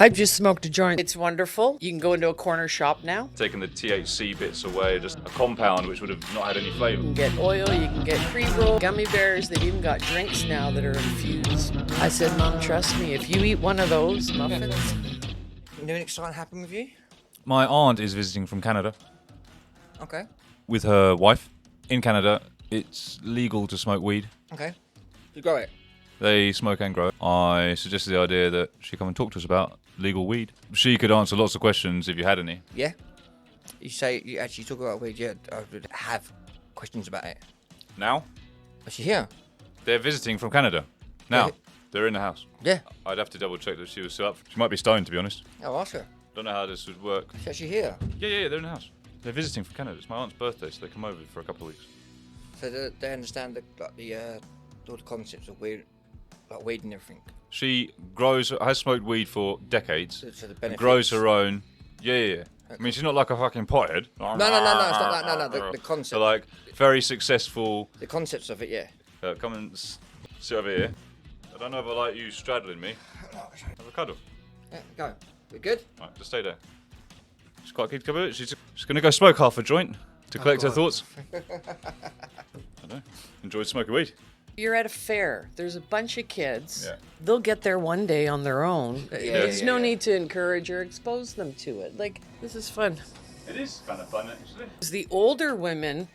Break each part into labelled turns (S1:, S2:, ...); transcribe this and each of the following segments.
S1: I've just smoked a joint. It's wonderful. You can go into a corner shop now.
S2: Taking the THC bits away, just a compound which would have not had any flavour.
S1: You can get oil, you can get pre-roll, gummy bears. They've even got drinks now that are infused. I said, Mom, trust me, if you eat one of those muffins.
S3: Anything exciting happen with you?
S2: My aunt is visiting from Canada
S3: Okay.
S2: with her wife. In Canada, it's legal to smoke weed.
S3: Okay. You grow it?
S2: They smoke and grow. I suggested the idea that she come and talk to us about legal weed. She could answer lots of questions if you had any.
S3: Yeah. You say you actually talk about weed. Yeah, I would have questions about it.
S2: Now?
S3: Is she here?
S2: They're visiting from Canada. Now. They're in the house.
S3: Yeah.
S2: I'd have to double check that she was still up. She might be stoned, to be honest.
S3: Oh, ask her.
S2: Don't know how this would work.
S3: Is she actually here?
S2: Yeah, they're in the house. They're visiting from Canada. It's my aunt's birthday, so they come over for a couple of weeks.
S3: So they understand all the concepts of weed, like weed and everything.
S2: She has smoked weed for decades.
S3: So the
S2: And
S3: benefits.
S2: grows her own. Yeah.
S3: Okay.
S2: I mean, she's not like a fucking pothead.
S3: No, it's not that. No, the concept.
S2: So, like, very successful.
S3: The concepts of it, yeah.
S2: Come and sit over here. I don't know if I like you straddling me. Have a cuddle.
S3: Yeah, go. We good?
S2: Right, just stay there. She's quite keen to come over. She's going to go smoke half a joint to collect her
S3: God.
S2: thoughts. I don't know. Enjoyed smoking weed.
S1: You're at a fair. There's a bunch of kids.
S2: Yeah.
S1: They'll get there one day on their own. There's no need to encourage or expose them to it. Like, this is fun.
S2: It is kind of fun, actually.
S1: The older women,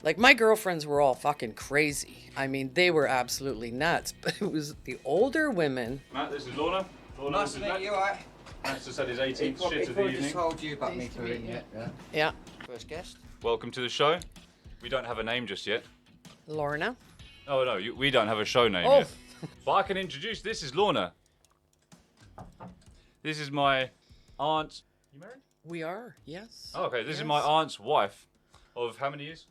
S1: like my girlfriends were all fucking crazy. I mean, they were absolutely nuts. But it was the older women.
S2: Matt, this is Lorna.
S3: Nice to meet you, alright?
S2: Matt's just had his 18th shit of the evening.
S3: just told you about me for it.
S1: Yeah.
S3: First guest.
S2: Welcome to the show. We don't have a name just yet.
S1: Lorna.
S2: Oh, no, we don't have a show name
S1: Oh.
S2: yet. But I can introduce, this is Lorna. This is my aunt. You married?
S1: We are, yes.
S2: Oh, okay, this is
S1: Yes.
S2: my aunt's wife of how many years?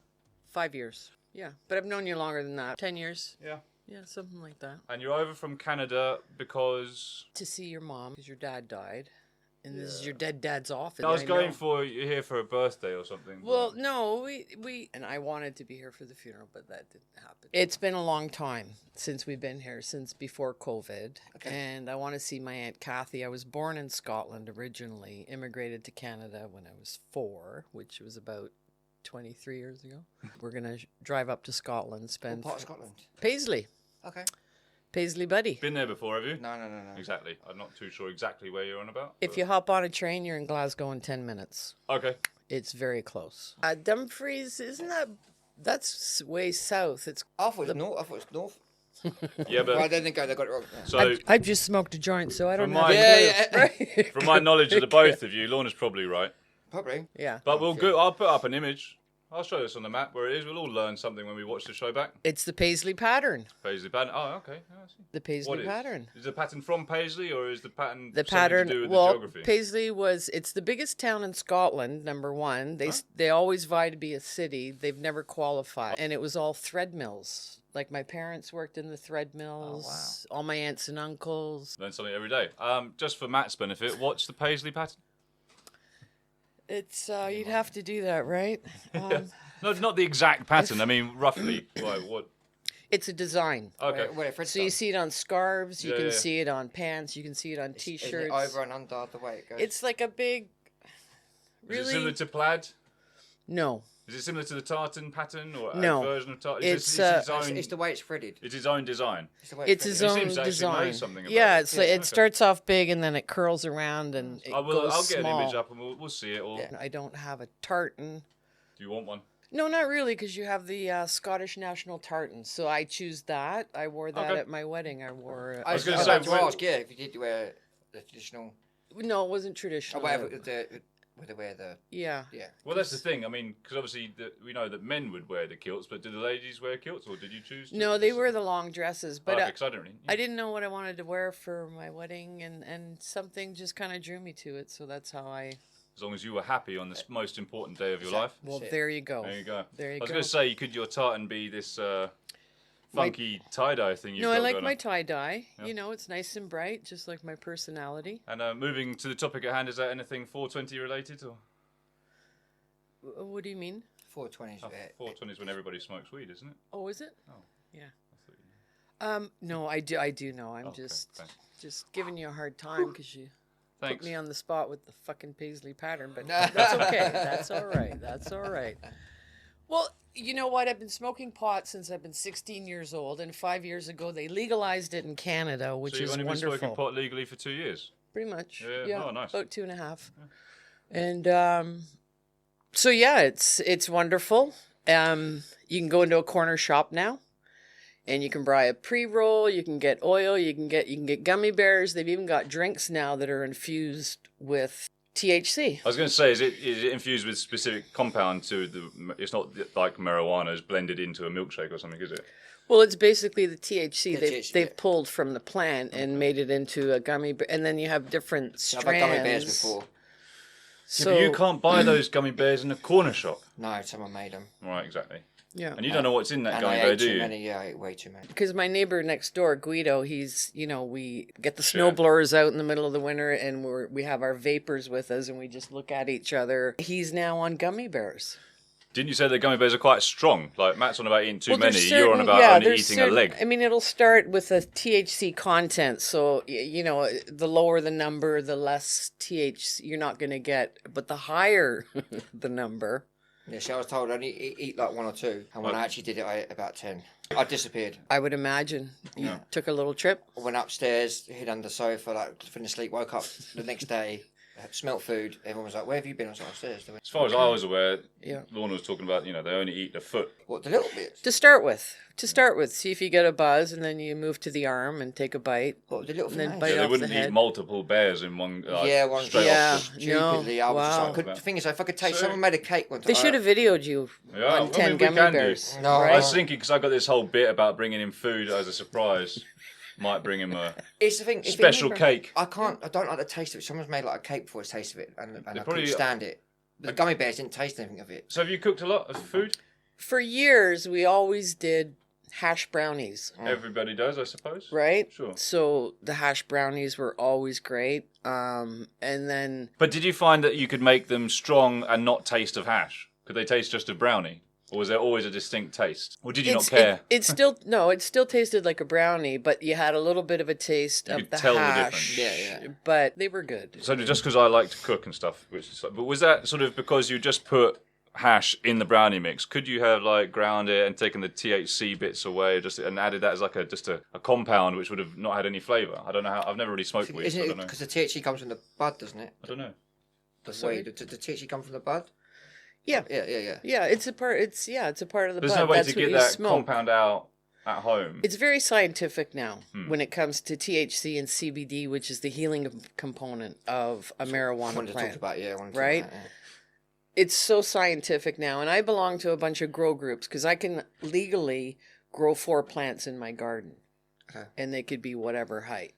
S1: 5 years. Yeah. But I've known you longer than that. 10 years.
S2: Yeah.
S1: Yeah, something like that.
S2: And you're over from Canada because...
S1: To see your mom, because your dad died. And this is your dead dad's office.
S2: I was going
S1: know.
S2: for you here for a birthday or something.
S1: Well, no, we and I wanted to be here for the funeral, but that didn't happen. It's been a long time since we've been here, since before COVID.
S3: Okay.
S1: And I want to see my Aunt Kathy. I was born in Scotland originally, immigrated to Canada when I was 4, which was about 23 years ago. We're going to drive up to Scotland,
S3: What
S1: spend...
S3: part of Scotland?
S1: Paisley.
S3: Okay.
S1: Paisley, buddy.
S2: Been there before, have you?
S3: No.
S2: Exactly. I'm not too sure exactly where you're on about.
S1: If you hop on a train, you're in Glasgow in 10 minutes.
S2: Okay.
S1: It's very close. Dumfries, isn't that... That's way south. It's...
S3: I thought it was north. I thought it was north.
S2: Yeah, but...
S3: Well, I don't think they got it wrong. Yeah.
S2: So,
S1: I've just smoked a joint, so I don't
S2: From
S1: know.
S2: my-
S3: Yeah.
S2: from my knowledge of the both of you, Lorna's probably right.
S3: Probably.
S1: Yeah.
S2: But we'll go. I'll put up an image. I'll show this on the map where it is. We'll all learn something when we watch the show back.
S1: It's the Paisley Pattern.
S2: Paisley Pattern. Oh, okay. Yeah, I see.
S1: The Paisley
S2: What is?
S1: Pattern.
S2: Is the pattern from Paisley or is the pattern
S1: The
S2: something
S1: pattern.
S2: to do with the
S1: Well,
S2: geography?
S1: Paisley it's the biggest town in Scotland. Number one, they always vie to be a city. They've never qualified, and it was all thread mills. Like my parents worked in the thread mills. All my aunts and uncles.
S2: Learn something every day. Just for Matt's benefit, what's the Paisley pattern?
S1: It's you'd have to do that, right?
S2: No, not the exact pattern. I mean, roughly. What?
S1: It's a design.
S2: Okay.
S1: So you see it on scarves, you
S2: Yeah,
S1: can
S2: yeah.
S1: see it on pants, you can see it on
S3: Is
S1: t-shirts.
S3: it over and under the way it goes?
S1: It's like a big.
S2: Is it
S1: Really?
S2: similar to plaid?
S1: No.
S2: Is it similar to the tartan pattern or
S1: No.
S2: a version of tartan?
S1: It's,
S2: its own.
S3: It's the way it's threaded.
S2: It's his own design.
S3: It's the way
S1: It's
S3: threaded.
S1: his
S2: He
S1: own
S2: seems to actually know
S1: design.
S2: something about
S1: Yeah,
S2: it.
S1: it's like
S2: Yeah,
S1: it
S2: okay.
S1: starts off big and then it curls around and it
S2: I'll
S1: goes
S2: get
S1: small.
S2: an image up and we'll see it. Or
S3: Yeah.
S1: I don't have a tartan.
S2: do you want one?
S1: No, not really, because you have the Scottish national tartan. So I choose that. I wore that
S2: Okay.
S1: at my wedding. I wore.
S3: I
S2: was
S3: was
S2: gonna
S3: going
S2: say,
S3: to
S2: when-
S3: ask, yeah, if you did wear the traditional,
S1: No, it wasn't
S3: or
S1: traditional.
S3: whatever, where they wear the,
S1: Yeah.
S3: yeah.
S2: Well, that's the thing. I mean, because obviously we know that men would wear the kilts, but did the ladies wear kilts, or did you choose?
S1: No, they wear the long dresses, but
S2: Because I don't really.
S1: I didn't know what I wanted to wear for my wedding, and something just kind of drew me to it. So that's how I.
S2: As long as you were happy on this most important day of your life.
S1: Well,
S3: Shit.
S1: there you go.
S2: There you go.
S1: There you
S2: I was
S1: go.
S2: going to say, could your tartan be this funky tie-dye thing you've
S1: No,
S2: got
S1: I like
S2: going
S1: my
S2: on?
S1: tie dye.
S2: Yeah.
S1: You know, it's nice and bright, just like my personality.
S2: And moving to the topic at hand, is that anything 420 related? Or
S1: What do you mean?
S3: 420s.
S2: 420 is when everybody smokes weed, isn't it?
S1: Oh, is it?
S2: Oh.
S1: Yeah.
S2: I thought you knew.
S1: No, I do know. I'm
S2: Okay,
S1: just
S2: thanks.
S1: giving you a hard time because you
S2: Thanks.
S1: Put me on the spot with the fucking Paisley Pattern, but that's okay. That's all right. That's all right. Well, you know what? I've been smoking pot since I've been 16 years old, and 5 years ago they legalized it in Canada, which
S2: So you've
S1: is
S2: only
S1: wonderful.
S2: been smoking pot legally for 2 years?
S1: Pretty much.
S2: Yeah. Oh, nice.
S1: About 2.5. And so yeah, it's wonderful. You can go into a corner shop now, and you can buy a pre-roll. You can get oil. You can get gummy bears. They've even got drinks now that are infused with THC.
S2: I was going to say, is it infused with specific compound to the? It's not like marijuana is blended into a milkshake or something, is it?
S1: Well, it's basically the THC
S3: THC,
S1: they've
S3: yeah.
S1: pulled from the plant and made it into a gummy bear, and then you have different strands.
S3: I've had gummy bears before.
S2: Yeah, but you can't buy those gummy bears in a corner shop.
S3: No, someone made them.
S2: Right, exactly.
S1: Yeah.
S2: And you don't know what's in that
S3: And
S2: gummy
S3: I
S2: bear,
S3: ate
S2: do
S3: too
S2: you?
S3: many. Yeah, I ate way too many.
S1: Because my neighbor next door, Guido, we get the
S2: Sure.
S1: snow blowers out in the middle of the winter, and we have our vapors with us, and we just look at each other. He's now on gummy bears.
S2: Didn't you say the gummy bears are quite strong? Like Matt's on about eating too
S1: Well,
S2: many.
S1: there's
S2: You're on
S1: certain-
S2: about
S1: yeah,
S2: only
S1: there's
S2: eating
S1: certain-
S2: a leg.
S1: I mean, it'll start with a THC content. So, the lower the number, the less THC you're not going to get. But the higher the number.
S3: Yeah, so I was told only eat like 1 or 2, and when I actually did it, I ate about 10. I disappeared.
S1: I would imagine. You
S2: Yeah.
S1: took a little trip.
S3: I went upstairs, hid under the sofa, like finished sleep, woke up the next day, smelt food. Everyone was like, "Where have you been?" I was like, "Upstairs." They went,
S2: As far as I was aware,
S1: Yeah.
S2: Lorna was talking about, they only eat a foot.
S3: "What, the little bits?
S1: To start with, see if you get a buzz, and then you move to the arm and take a bite.
S3: What, the little
S1: And then
S3: thing?"
S1: bite
S2: Yeah, they
S1: off
S2: wouldn't
S1: the
S2: eat
S1: head.
S2: multiple bears in one.
S3: Yeah, one
S2: straight
S1: Yeah.
S2: off the-
S3: Stupidly, I was just
S1: wow.
S3: like, the thing is, if I could taste,
S2: So-
S3: someone made a cake one time.
S1: They should have videoed you
S2: Yeah,
S1: on
S2: I mean,
S1: 10
S2: we
S1: gummy
S2: can do.
S1: bears.
S3: No,
S2: I
S1: right?
S2: was thinking because I got this whole bit about bringing him food as a surprise. Might bring him a
S3: It's the thing. if
S2: special
S3: it-
S2: cake.
S3: I don't like the taste of it. Someone's made like a cake before the taste of it, and I
S2: probably-
S3: couldn't stand it. The gummy bears didn't taste anything of it.
S2: So have you cooked a lot of food?
S1: For years, we always did hash brownies,
S2: Everybody does, I suppose.
S1: right?
S2: Sure.
S1: So the hash brownies were always great. And then
S2: But did you find that you could make them strong and not taste of hash? Could they taste just of brownie? Or was there always a distinct taste? Or did you not care?
S1: It still tasted like a brownie, but you had a little bit of a taste
S2: You
S1: of
S2: could
S1: the
S2: tell the
S1: hash.
S2: difference.
S3: Yeah.
S1: But they were good.
S2: So just because I like to cook and stuff, but was that sort of because you just put hash in the brownie mix? Could you have like ground it and taken the THC bits away, and added that as like a compound which would have not had any flavour? I don't know how. I've never really smoked weed.
S3: Isn't
S2: So I
S3: it
S2: don't know.
S3: because the THC comes from the bud, doesn't it?
S2: I don't know.
S3: The
S1: Sorry?
S3: weed. Does the THC come from the bud?
S1: Yeah.
S3: Yeah.
S1: Yeah, it's a part of the
S2: There's
S1: bud.
S2: no way
S1: That's
S2: to
S1: what
S2: get
S1: you
S2: that
S1: smoke.
S2: compound out at home.
S1: It's very scientific now
S2: Hmm.
S1: when it comes to THC and CBD, which is the healing component of a marijuana
S3: I wanted to talk
S1: plant.
S3: about I wanted to
S1: Right?
S3: talk about,
S1: It's so scientific now, and I belong to a bunch of grow groups because I can legally grow 4 plants in my garden,
S3: Okay.
S1: and they could be whatever height.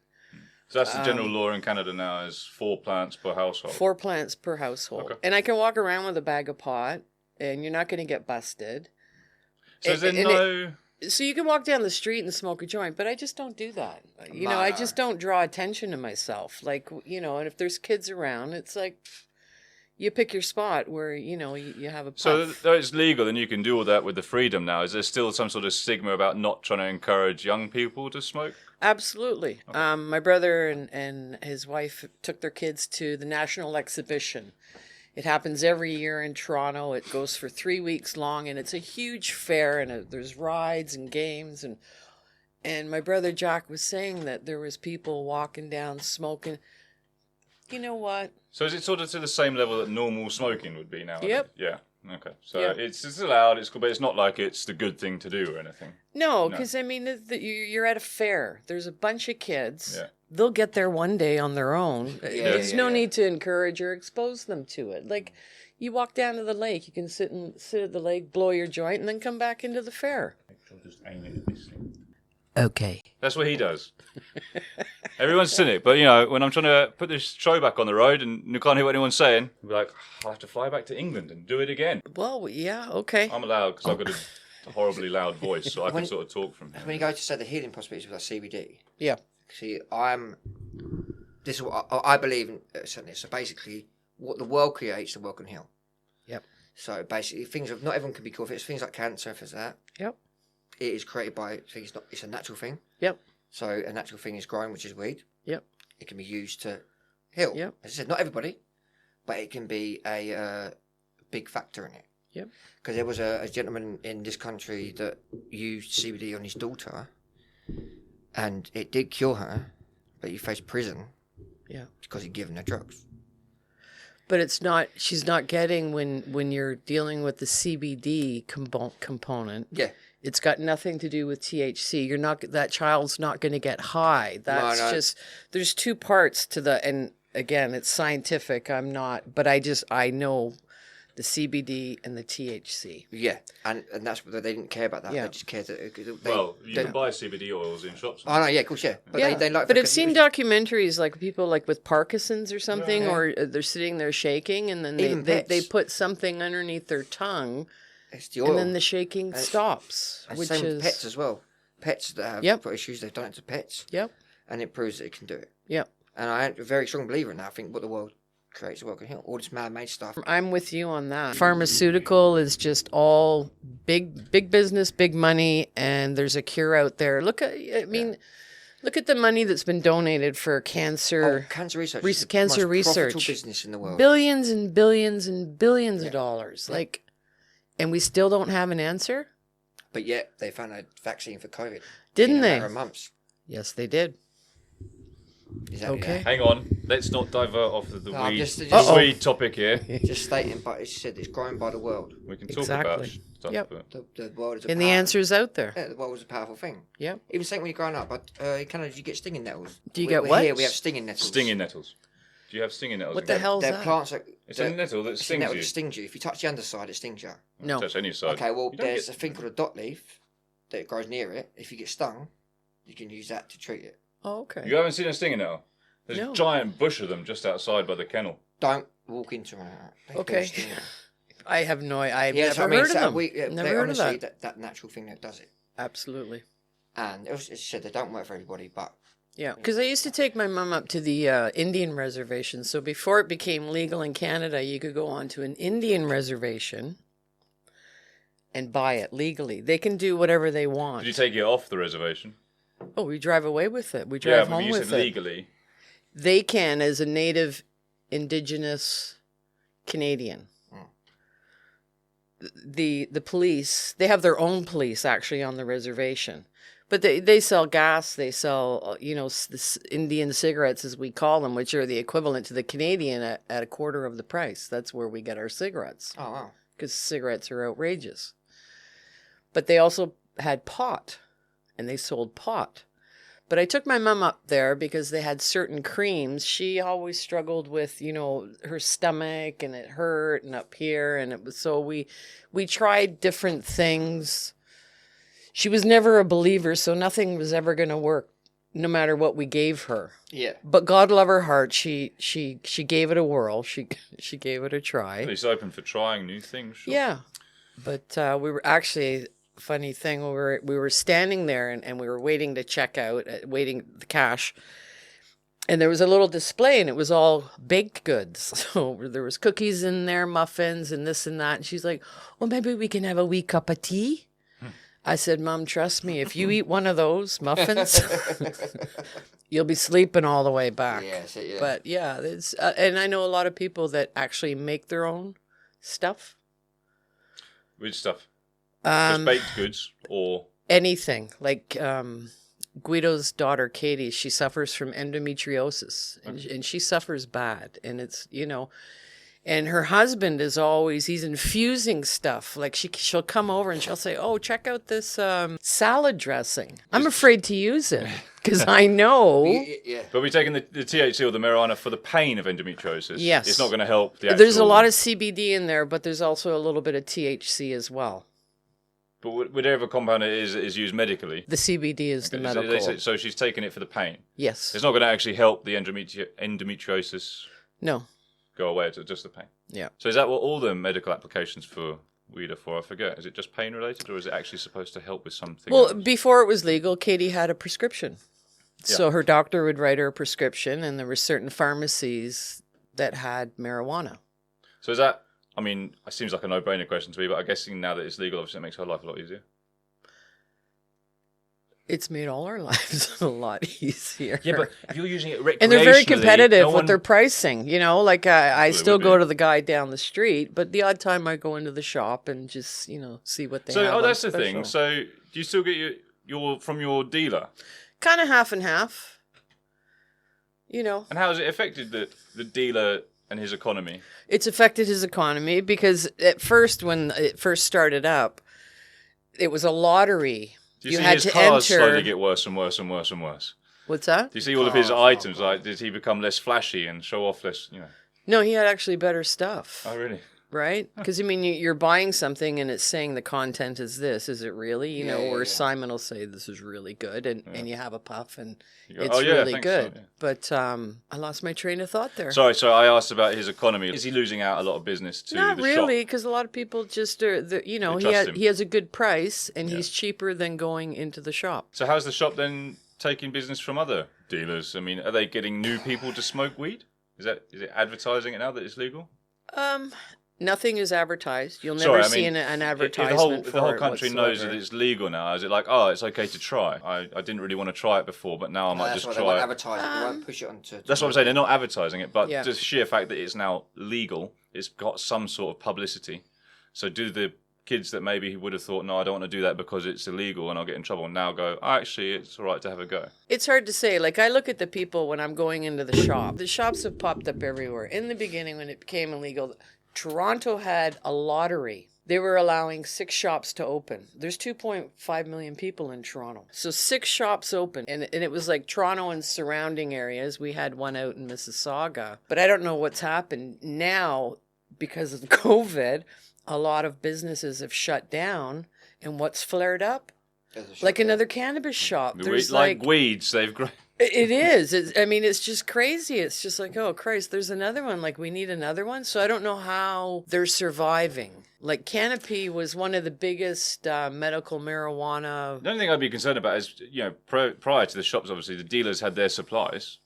S2: So that's the general law in Canada now: is 4 plants per household.
S1: 4 plants per household,
S2: Okay.
S1: and I can walk around with a bag of pot, and you're not going to get busted.
S2: So is there
S1: and
S2: no?
S1: So you can walk down the street and smoke a joint, but I just don't do that. I
S3: No.
S1: just don't draw attention to myself. Like, and if there's kids around, it's like you pick your spot where, you have a puff.
S2: So though it's legal and you can do all that with the freedom now, is there still some sort of stigma about not trying to encourage young people to smoke?
S1: Absolutely. My brother and his wife took their kids to the National Exhibition. It happens every year in Toronto. It goes for 3 weeks long, and it's a huge fair, and there's rides and games. And my brother Jack was saying that there was people walking down smoking. You know what?
S2: So is it sort of to the same level that normal smoking would be now?
S1: Yep.
S2: Yeah. Okay. So
S1: Yep.
S2: it's allowed, it's cool, but it's not like it's the good thing to do or anything.
S1: No,
S2: No.
S1: because I mean, you're at a fair. There's a bunch of kids.
S2: Yeah.
S1: They'll get there one day on their own. There's
S3: yeah,
S1: no
S3: yeah.
S1: need to encourage or expose them to it. Like, you walk down to the lake, you can sit at the lake, blow your joint, and then come back into the fair.
S2: Just aim it at this thing.
S1: Okay.
S2: That's what he does. Everyone's seen it, but when I'm trying to put this show back on the road and you can't hear what anyone's saying, I'll be like, I'll have to fly back to England and do it again.
S1: Well, yeah, okay.
S2: I'm allowed because I've got a horribly loud voice, so I can
S3: When-
S2: sort of talk from here.
S3: When you go to say the healing possibilities with like CBD,
S1: Yeah.
S3: see, this is what I believe in. Certainly, so basically, what the world creates, the world can heal.
S1: Yep.
S3: So basically, not everyone can be cured. If it's things like cancer, if it's that,
S1: Yep.
S3: it is created by. It's a natural thing.
S1: Yep.
S3: So a natural thing is growing, which is weed.
S1: Yep.
S3: It can be used to hill.
S1: Yep.
S3: As I said, not everybody, but it can be a big factor in it.
S1: Yep.
S3: Because there was a gentleman in this country that used CBD on his daughter, and it did cure her, but he faced prison.
S1: Yeah.
S3: Because he'd given her drugs.
S1: But it's not. She's not getting when you're dealing with the CBD component.
S3: Yeah.
S1: It's got nothing to do with THC. You're not. That child's not going to get high. That's
S3: No.
S1: just. There's two parts to the. And again, it's scientific. I'm not. But I know the CBD and the THC.
S3: Yeah, and that's what they didn't care about that.
S1: Yeah.
S3: They just cared that.
S2: You can buy CBD oils in shops.
S3: Oh no, yeah, of course, yeah. But they like.
S1: But I've seen documentaries like people like with Parkinson's or something, or they're sitting there shaking, and then they put something underneath their tongue,
S3: it's the oil.
S1: and then the shaking stops.
S3: And
S1: Which
S3: same
S1: is
S3: with pets as well. Pets that have got issues, they've done it to pets.
S1: Yep.
S3: And it proves that it can do it.
S1: Yep.
S3: And I'm a very strong believer in that. I think what the world creates, the world can heal. All this man-made stuff.
S1: I'm with you on that. Pharmaceutical is just all big business, big money, and there's a cure out there. Look at the money that's been donated for cancer.
S3: Cancer research. Is the
S1: cancer
S3: most
S1: research.
S3: profitable business in the world.
S1: Billions and billions and billions of dollars.
S3: Yeah.
S1: And we still don't have an answer?
S3: But yet they found a vaccine for COVID.
S1: Didn't
S3: in
S1: they?
S3: a matter of months.
S1: Yes, they did.
S3: Exactly.
S1: Okay.
S2: Hang on, let's not divert off of the
S3: No,
S2: weed,
S3: just-
S2: weed topic here.
S3: Just stating, but it's said it's growing by the world.
S2: We can talk about
S1: Exactly.
S2: stuff,
S1: Yep.
S2: but
S3: The world is a
S1: And the answer's out there.
S3: Yeah, the world is a powerful thing.
S1: Yep.
S3: Even saying when you're growing up, but in Canada you get stinging nettles.
S1: Do you get what?
S3: Here we have stinging nettles.
S2: stinging nettles. Do you have stinging nettles?
S1: What
S2: in
S1: the
S2: Canada?
S1: hell's
S3: They're
S1: that?
S3: plants that.
S2: It's a nettle that
S3: It's a
S2: stings
S3: nettle
S2: you.
S3: that stings you. If you touch the underside, it stings you.
S1: No.
S2: Touch any side.
S3: Okay, well,
S2: You don't
S3: there's
S2: get-
S3: a thing called a dot leaf that grows near it. If you get stung, you can use that to treat it.
S1: Oh, okay.
S2: You haven't seen a stinging nettle? There's
S1: No.
S2: a giant bush of them just outside by the kennel.
S3: Don't walk into it. They do
S1: Okay.
S3: sting you.
S1: I have no I've
S3: Yeah, that's
S1: never
S3: what I mean.
S1: heard of them.
S3: They
S1: Never heard of
S3: honestly,
S1: that.
S3: that natural thing that does it.
S1: Absolutely.
S3: And as I said, they don't work for everybody, but
S1: Yeah, because I used to take my mom up to the Indian reservation. So before it became legal in Canada, you could go onto an Indian reservation and buy it legally. They can do whatever they want.
S2: Did you take it off the reservation?
S1: Oh, we drive away with it. We
S2: Yeah,
S1: drive
S2: but
S1: home
S2: you
S1: with
S2: said
S1: it.
S2: legally.
S1: They can as a native indigenous Canadian. The police, they have their own police actually on the reservation. But they sell gas, they sell, Indian cigarettes, as we call them, which are the equivalent to the Canadian at a quarter of the price. That's where we get our cigarettes,
S3: oh wow.
S1: because cigarettes are outrageous. But they also had pot, and they sold pot. But I took my mom up there because they had certain creams. She always struggled with, her stomach, and it hurt, and up here, and it was so we tried different things. She was never a believer, so nothing was ever going to work, no matter what we gave her.
S3: Yeah.
S1: But God love her heart, she gave it a whirl. She gave it a try.
S2: It's open for trying new things. Sure.
S1: Yeah, but we were actually, funny thing, we were standing there and we were waiting to check out, waiting the cash, and there was a little display and it was all baked goods. So there was cookies in there, muffins, and this and that. And she's like, "Well, maybe we can have a wee cup of tea." I said, "Mom, trust me, if you eat one of those muffins, you'll be sleeping all the way back."
S3: Yeah, so, yeah.
S1: But yeah, it's and I know a lot of people that actually make their own stuff.
S2: Which stuff? Just baked goods or
S1: Anything. Like Guido's daughter, Katie, she suffers from endometriosis, and she suffers bad. And it's, and her husband is always, he's infusing stuff. Like she'll come over and she'll say, "Oh, check out this salad dressing." I'm afraid to use it because I know.
S3: Yeah.
S2: But we're taking the THC or the marijuana for the pain of endometriosis.
S1: Yes.
S2: It's not going to help the actual...
S1: There's a lot of CBD in there, but there's also a little bit of THC as well.
S2: But whatever compound it is used medically.
S1: The CBD is the
S2: Okay,
S1: medical.
S2: So she's taking it for the pain.
S1: Yes.
S2: It's not going to actually help the endometriosis
S1: No.
S2: go away. It's just the pain.
S1: Yeah.
S2: So is that what all the medical applications for weed are for? I forget. Is it just pain related, or is it actually supposed to help with something
S1: Well,
S2: else?
S1: before it was legal, Katie had a prescription.
S2: Yeah.
S1: So her doctor would write her a prescription, and there were certain pharmacies that had marijuana.
S2: So is that... I mean, it seems like a no-brainer question to me, but I'm guessing now that it's legal, obviously it makes her life a lot easier.
S1: It's made all our lives a lot easier.
S2: Yeah, but if you're using it recreationally,
S1: and they're very competitive
S2: no
S1: with
S2: one...
S1: their pricing. You know, like I
S2: Well, it
S1: still
S2: would
S1: go
S2: be.
S1: to the guy down the street, but the odd time I go into the shop and just, see what they have.
S2: So,
S1: on
S2: that's the thing.
S1: special.
S2: So, do you still get your from your dealer?
S1: Kind of half and half.
S2: And how has it affected the dealer and his economy?
S1: It's affected his economy because at first, when it first started up, it was a lottery.
S2: Do you see
S1: had
S2: his
S1: to
S2: cars
S1: enter.
S2: slowly get worse and worse and worse and worse?
S1: What's that?
S2: Do you see all of his items? Like, did he become less flashy and show off less?
S1: No, he had actually better stuff.
S2: Oh, really?
S1: Right? Because, you're buying something and it's saying the content is this. Is it really? Or Simon will say this is really good and you have a puff and it's really good.
S2: So, yeah.
S1: But I lost my train of thought there.
S2: Sorry, so I asked about his economy. Is he losing out a lot of business to
S1: Not
S2: the
S1: really,
S2: shop?
S1: because a lot of people just are,
S2: trust him.
S1: he has a good price and he's cheaper than going into the shop.
S2: So how's the shop then taking business from other dealers? I mean, are they getting new people to smoke weed? Is it advertising it now that it's legal?
S1: Nothing is advertised. You'll never see an advertisement
S2: if the whole country
S1: whatsoever.
S2: knows that it's legal now, is it like, oh, it's okay to try? I didn't really want to try it before, but now I might just
S3: They
S2: try
S3: won't
S2: it.
S3: advertise it. They won't push it onto...
S2: That's what I'm saying. They're not advertising it, but
S1: Yeah.
S2: just the sheer fact that it's now legal, it's got some sort of publicity. So do the kids that maybe would have thought, no, I don't want to do that because it's illegal and I'll get in trouble, now go, oh, actually, it's all right to have a go?
S1: It's hard to say. Like, I look at the people when I'm going into the shop. The shops have popped up everywhere. In the beginning, when it became illegal, Toronto had a lottery. They were allowing 6 shops to open. There's 2.5 million people in Toronto. So 6 shops open. And it was like Toronto and surrounding areas. We had one out in Mississauga. But I don't know what's happened now because of COVID. A lot of businesses have shut down. And what's flared up? Like another cannabis shop. There's
S2: like weeds, they've grown.
S1: It is. It's just crazy. It's just like, oh, Christ, there's another one. Like, we need another one. So I don't know how they're surviving. Like, Canopy was one of the biggest medical marijuana.
S2: The only thing I'd be concerned about is, prior to the shops, obviously, the dealers had their supplies.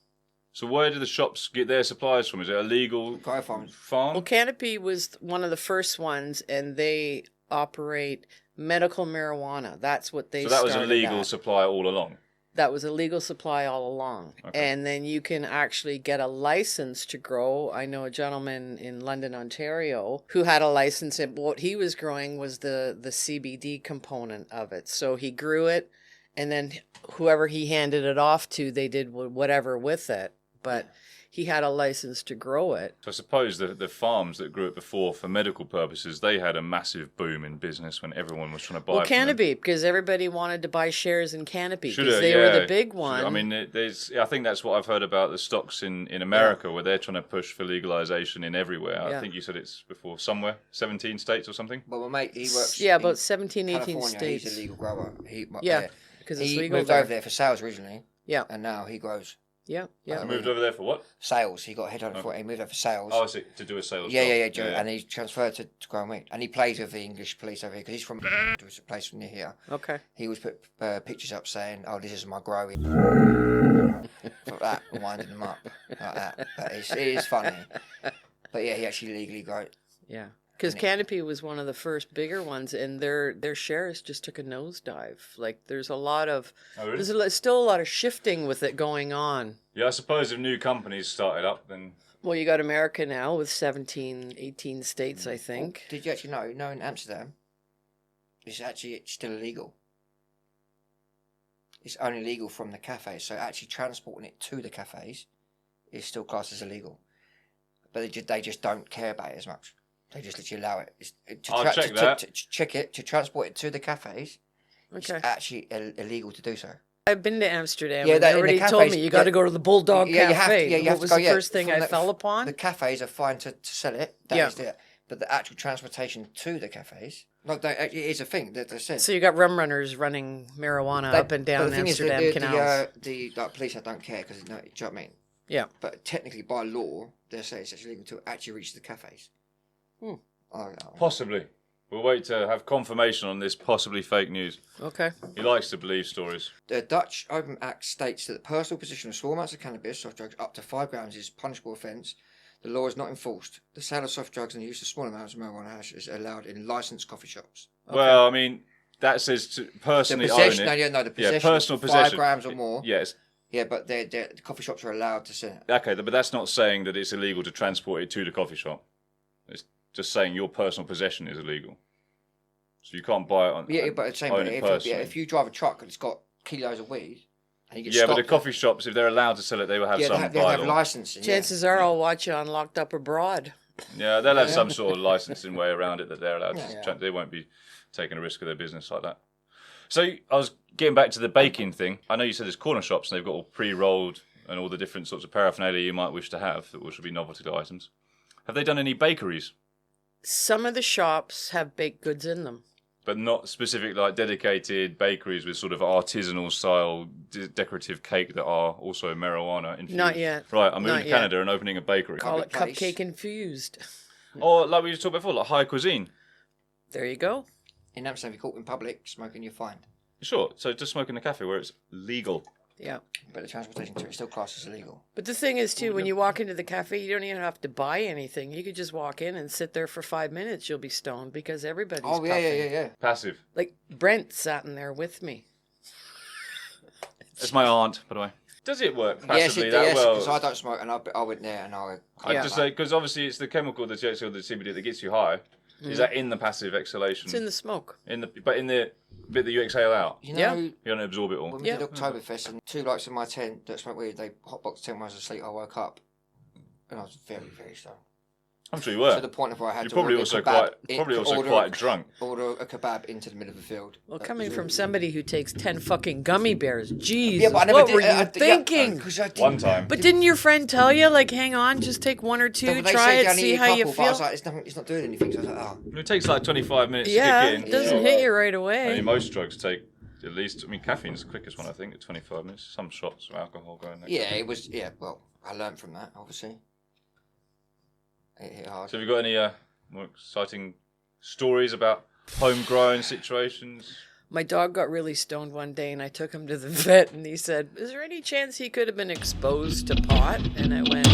S2: So where do the shops get their supplies from? Is it a legal farm?
S1: Well, Canopy was one of the first ones, and they operate medical marijuana. That's what they started.
S2: So that was a legal supply all along?
S1: That was a legal supply all along. Okay. And then you can actually get a license to grow. I know a gentleman in London, Ontario, who had a license, and what he was growing was the CBD component of it. So he grew it, and then whoever he handed it off to, they did whatever with it. But he had a license to grow it.
S2: So I suppose the farms that grew it before for medical purposes, they had a massive boom in business when everyone was trying to buy from
S1: Canopy,
S2: them.
S1: Because everybody wanted to buy shares in Canopy because they were the big one.
S2: I mean, I think that's what I've heard about the stocks in America, where they're trying to push for legalization in everywhere. I think you said it's before somewhere, 17 states or something?
S3: Well, my mate, he works
S1: about 17, 18
S3: California.
S1: states.
S3: He's a legal grower.
S1: Because it's
S3: he
S1: legal
S3: moved over there for sales originally.
S1: Yeah.
S3: And now he grows.
S1: Yeah.
S2: He moved over there for what?
S3: Sales. He got headhunted for it. He moved over for sales.
S2: Oh, I see. To do a sales
S3: Yeah.
S2: job.
S3: And he transferred to growing wheat. And he plays with the English police over here because he's from a place near here.
S1: Okay.
S3: He always put pictures up saying, "Oh, this is my growing." Like that, winding them up like that. But it is funny. But yeah, he actually legally grew it.
S1: Yeah. Because Canopy was one of the first bigger ones, and their shares just took a nosedive. Like, there's a lot of...
S2: Oh, really?
S1: There's still a lot of shifting with it going on.
S2: Yeah, I suppose if new companies started up, then...
S1: Well, you got America now with 17, 18 states, I think.
S3: Did you actually know in Amsterdam, it's still illegal. It's only legal from the cafes, so actually transporting it to the cafes is still classed as illegal. But they just don't care about it as much. They just literally allow it. To transport it to the cafes, it's actually illegal to do so.
S1: I've been to Amsterdam.
S3: Yeah,
S1: and they already told me you got to go to the Bulldog Cafe. What was the first thing I fell upon?
S3: The cafes are fine to sell it. That is it. But the actual transportation to the cafes, it is a thing that they said.
S1: So you got rum runners running marijuana up and down Amsterdam canals.
S3: The police don't care because do you know what I mean?
S1: Yeah.
S3: But technically, by law, they say it's actually legal to actually reach the cafes.
S2: Possibly. We'll wait to have confirmation on this possibly fake news.
S1: Okay.
S2: He likes to believe stories.
S3: The Dutch Open Act states that the personal possession of small amounts of cannabis, soft drugs, up to 5 grams is a punishable offence. The law is not enforced. The sale of soft drugs and the use of small amounts of marijuana hash is allowed in licensed coffee shops.
S2: Okay. Well, I mean, that says to personally
S3: The possession,
S2: own it.
S3: no, the possession.
S2: Personal
S3: 5
S2: possession.
S3: grams or more.
S2: Yes.
S3: Yeah, but the coffee shops are allowed to sell it.
S2: Okay, but that's not saying that it's illegal to transport it to the coffee shop. It's just saying your personal possession is illegal. So you can't buy it on.
S3: Yeah, but it's saying
S2: own it personally.
S3: if you drive a truck and it's got kilos of weed, and you get
S2: Yeah, but
S3: stopped,
S2: the coffee shops, if they're allowed to sell it, they will have some
S3: they have
S2: bylaw.
S3: licensing.
S1: Chances are I'll watch you on Locked Up Abroad.
S2: Yeah, they'll have some sort of licensing way around it that they're allowed
S3: Yeah.
S2: to. They won't be taking a risk of their business like that. So I was getting back to the baking thing. I know you said there's corner shops and they've got all pre-rolled and all the different sorts of paraphernalia you might wish to have, which would be novelty items. Have they done any bakeries?
S1: Some of the shops have baked goods in them.
S2: But not specific, like dedicated bakeries with sort of artisanal style decorative cake that are also marijuana infused.
S1: Not yet.
S2: Right, I'm moving
S1: Not
S2: to
S1: yet.
S2: Canada and opening a bakery.
S1: Call it
S3: Public place.
S1: cupcake infused.
S2: Or like we talked about before, like high cuisine.
S1: There you go.
S3: In Amsterdam, if you're caught in public smoking, you're fined.
S2: Sure, so just smoke in a cafe where it's legal.
S1: Yeah.
S3: But the transportation to it still classed as illegal.
S1: But the thing is, too, when you walk into the cafe, you don't even have to buy anything. You could just walk in and sit there for 5 minutes. You'll be stoned because everybody's
S3: Oh, yeah,
S1: puffing.
S3: yeah.
S2: Passive.
S1: Like, Brent sat in there with me.
S2: It's my aunt, by the way. Does it work passively
S3: Yes,
S2: that well?
S3: because I don't smoke, and I went there, and
S2: I'd
S1: Yeah.
S2: just say, because obviously it's the chemical, the THC or the CBD that gets you high. Is that in the passive exhalation?
S1: It's in the smoke.
S2: But in the bit that you exhale out?
S3: You know,
S1: Yeah.
S2: You don't absorb it all?
S3: when we
S1: Yeah.
S3: did Oktoberfest, and 2 lights in my tent that smoked weed, they hotboxed the tent when I was asleep. I woke up, and I was very, very stoned.
S2: I'm sure you were.
S3: To the point of where I had
S2: You're
S3: to
S2: probably
S3: order
S2: also
S3: a kebab,
S2: quite drunk.
S3: Order a kebab into the middle of the field.
S1: Well,
S3: That
S1: coming
S3: was
S1: from
S3: really-
S1: somebody who takes 10 fucking gummy bears, jeez,
S3: Yeah, but I never
S1: what
S3: did.
S1: were you
S3: I-
S1: thinking?
S3: 'cause I didn't-
S2: One time.
S1: But didn't your friend tell you, like, hang on, just take 1 or 2,
S3: No, but they
S1: try
S3: said
S1: it,
S3: you only
S1: see
S3: need a
S1: how you
S3: couple, but I was
S1: feel?
S3: like, it's not doing anything. So I was like, oh.
S2: It takes like 25 minutes
S1: Yeah,
S2: to kick
S1: it
S2: in.
S1: doesn't
S3: Yeah.
S1: hit you right
S2: I
S1: away.
S2: mean, most drugs take at least, caffeine's the quickest one, I think, at 25 minutes. Some shots of alcohol going there.
S3: Yeah, it was. Yeah, well, I learned from that, obviously. It hit hard.
S2: So have you got any more exciting stories about homegrown situations?
S1: My dog got really stoned one day, and I took him to the vet, and he said, is there any chance he could have been exposed to pot? And I went...